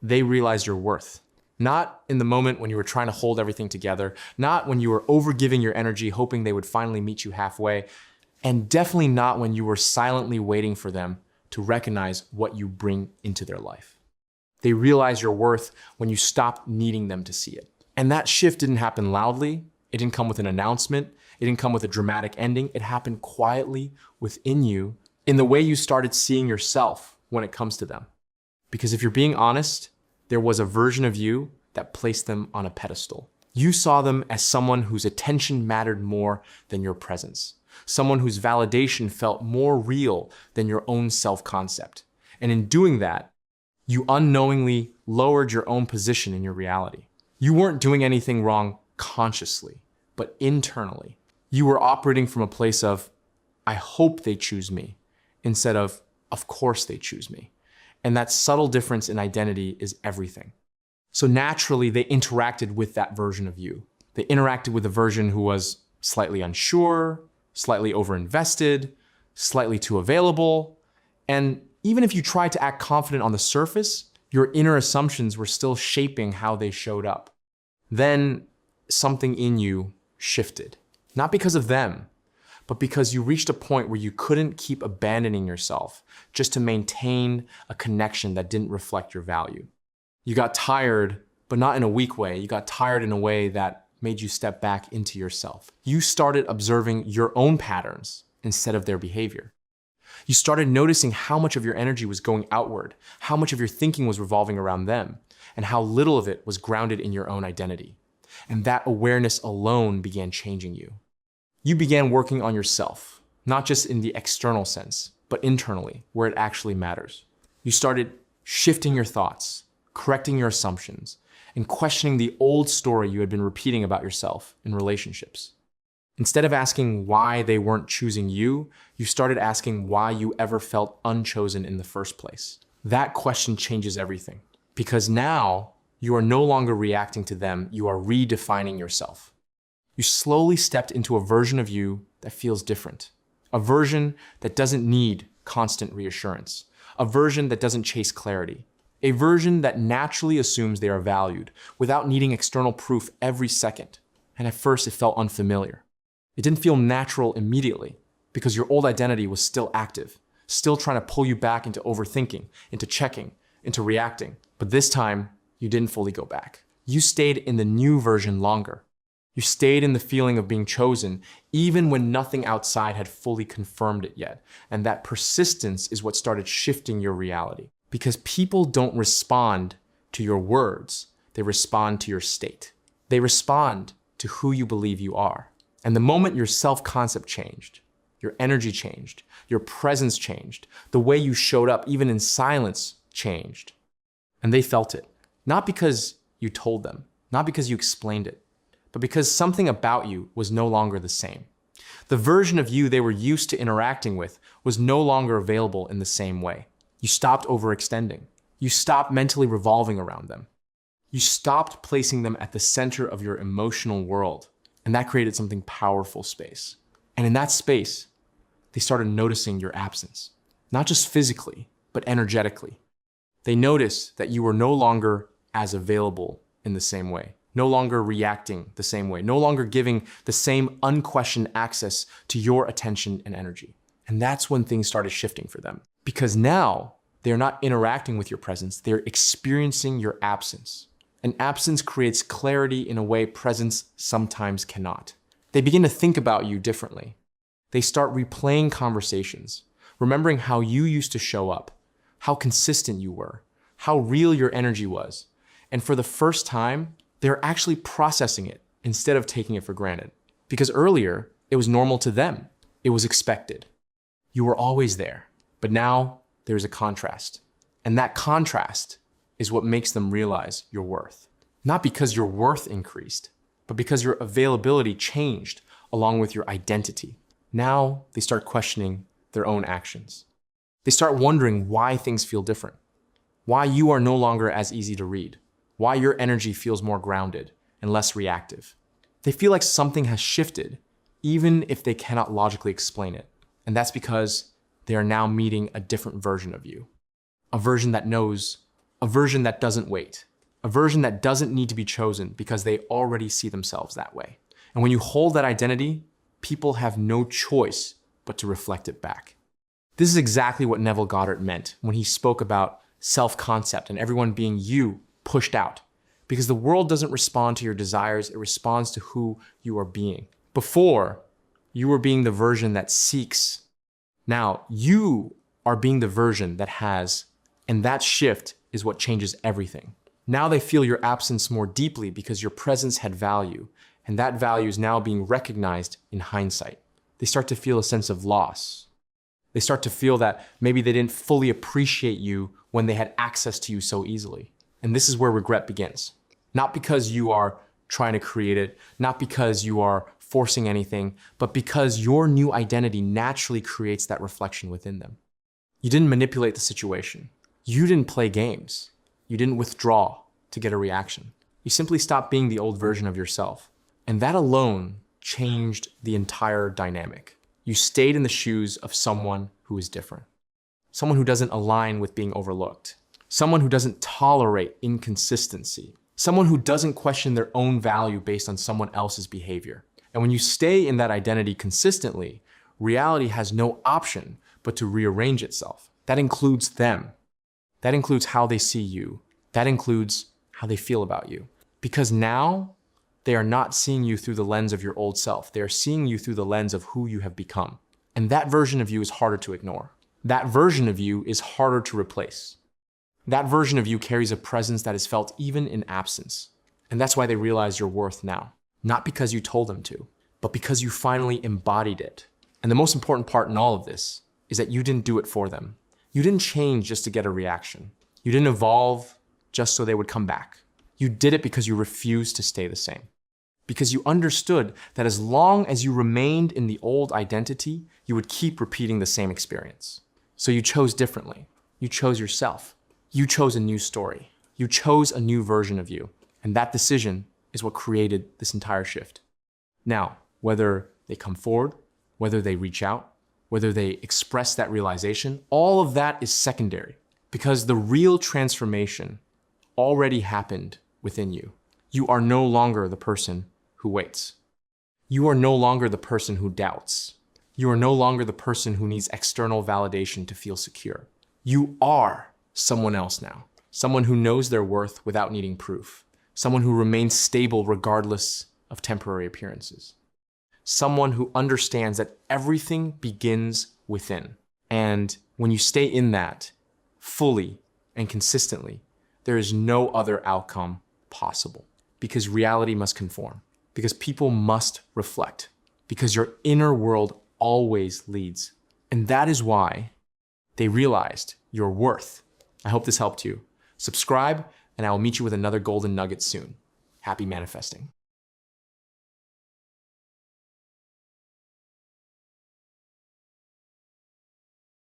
they realized your worth. Not in the moment when you were trying to hold everything together, not when you were overgiving your energy, hoping they would finally meet you halfway, and definitely not when you were silently waiting for them to recognize what you bring into their life. They realized your worth when you stopped needing them to see it. And that shift didn't happen loudly. It didn't come with an announcement. It didn't come with a dramatic ending. It happened quietly within you in the way you started seeing yourself when it comes to them. Because if you're being honest, there was a version of you that placed them on a pedestal. You saw them as someone whose attention mattered more than your presence. Someone whose validation felt more real than your own self-concept. And in doing that, you unknowingly lowered your own position in your reality. You weren't doing anything wrong consciously, but internally. You were operating from a place of, I hope they choose me, instead of course they choose me. And that subtle difference in identity is everything. So naturally, they interacted with that version of you. They interacted with a version who was slightly unsure, slightly overinvested, slightly too available. And even if you tried to act confident on the surface, your inner assumptions were still shaping how they showed up. Then something in you shifted. Not because of them, but because you reached a point where you couldn't keep abandoning yourself just to maintain a connection that didn't reflect your value. You got tired, but not in a weak way. You got tired in a way that made you step back into yourself. You started observing your own patterns instead of their behavior. You started noticing how much of your energy was going outward, how much of your thinking was revolving around them, and how little of it was grounded in your own identity. And that awareness alone began changing you. You began working on yourself, not just in the external sense, but internally, where it actually matters. You started shifting your thoughts, correcting your assumptions, and questioning the old story you had been repeating about yourself in relationships. Instead of asking why they weren't choosing you, you started asking why you ever felt unchosen in the first place. That question changes everything, because now you are no longer reacting to them, you are redefining yourself. You slowly stepped into a version of you that feels different. A version that doesn't need constant reassurance. A version that doesn't chase clarity. A version that naturally assumes they are valued without needing external proof every second. And at first it felt unfamiliar. It didn't feel natural immediately because your old identity was still active, still trying to pull you back into overthinking, into checking, into reacting. But this time, you didn't fully go back. You stayed in the new version longer. You stayed in the feeling of being chosen, even when nothing outside had fully confirmed it yet. And that persistence is what started shifting your reality. Because people don't respond to your words, they respond to your state. They respond to who you believe you are. And the moment your self-concept changed, your energy changed, your presence changed, the way you showed up, even in silence, changed. And they felt it. Not because you told them, not because you explained it, but because something about you was no longer the same. The version of you they were used to interacting with was no longer available in the same way. You stopped overextending. You stopped mentally revolving around them. You stopped placing them at the center of your emotional world. And that created something powerful space. And in that space, they started noticing your absence. Not just physically, but energetically. They noticed that you were no longer as available in the same way. No longer reacting the same way, no longer giving the same unquestioned access to your attention and energy. And that's when things started shifting for them. Because now they're not interacting with your presence, they're experiencing your absence. And absence creates clarity in a way presence sometimes cannot. They begin to think about you differently. They start replaying conversations, remembering how you used to show up, how consistent you were, how real your energy was. And for the first time, they're actually processing it instead of taking it for granted. Because earlier, it was normal to them. It was expected. You were always there. But now, there's a contrast. And that contrast is what makes them realize your worth. Not because your worth increased, but because your availability changed along with your identity. Now, they start questioning their own actions. They start wondering why things feel different. Why you are no longer as easy to read. Why your energy feels more grounded and less reactive. They feel like something has shifted, even if they cannot logically explain it. And that's because they are now meeting a different version of you. A version that knows, a version that doesn't wait, a version that doesn't need to be chosen because they already see themselves that way. And when you hold that identity, people have no choice but to reflect it back. This is exactly what Neville Goddard meant when he spoke about self-concept and everyone being you pushed out. Because the world doesn't respond to your desires, it responds to who you are being. Before, you were being the version that seeks. Now, you are being the version that has, and that shift is what changes everything. Now they feel your absence more deeply because your presence had value, and that value is now being recognized in hindsight. They start to feel a sense of loss. They start to feel that maybe they didn't fully appreciate you when they had access to you so easily. And this is where regret begins. Not because you are trying to create it, not because you are forcing anything, but because your new identity naturally creates that reflection within them. You didn't manipulate the situation. You didn't play games. You didn't withdraw to get a reaction. You simply stopped being the old version of yourself. And that alone changed the entire dynamic. You stayed in the shoes of someone who is different. Someone who doesn't align with being overlooked. Someone who doesn't tolerate inconsistency. Someone who doesn't question their own value based on someone else's behavior. And when you stay in that identity consistently, reality has no option but to rearrange itself. That includes them. That includes how they see you. That includes how they feel about you. Because now, they are not seeing you through the lens of your old self. They are seeing you through the lens of who you have become. And that version of you is harder to ignore. That version of you is harder to replace. That version of you carries a presence that is felt even in absence. And that's why they realize your worth now. Not because you told them to, but because you finally embodied it. And the most important part in all of this is that you didn't do it for them. You didn't change just to get a reaction. You didn't evolve just so they would come back. You did it because you refused to stay the same. Because you understood that as long as you remained in the old identity, you would keep repeating the same experience. So you chose differently. You chose yourself. You chose a new story. You chose a new version of you. And that decision is what created this entire shift. Now, whether they come forward, whether they reach out, whether they express that realization, all of that is secondary because the real transformation already happened within you. You are no longer the person who waits. You are no longer the person who doubts. You are no longer the person who needs external validation to feel secure. You are someone else now, someone who knows their worth without needing proof, someone who remains stable regardless of temporary appearances, someone who understands that everything begins within. And when you stay in that fully and consistently, there is no other outcome possible because reality must conform, because people must reflect, because your inner world always leads. And that is why they realized your worth. I hope this helped you. Subscribe, and I will meet you with another golden nugget soon. Happy manifesting.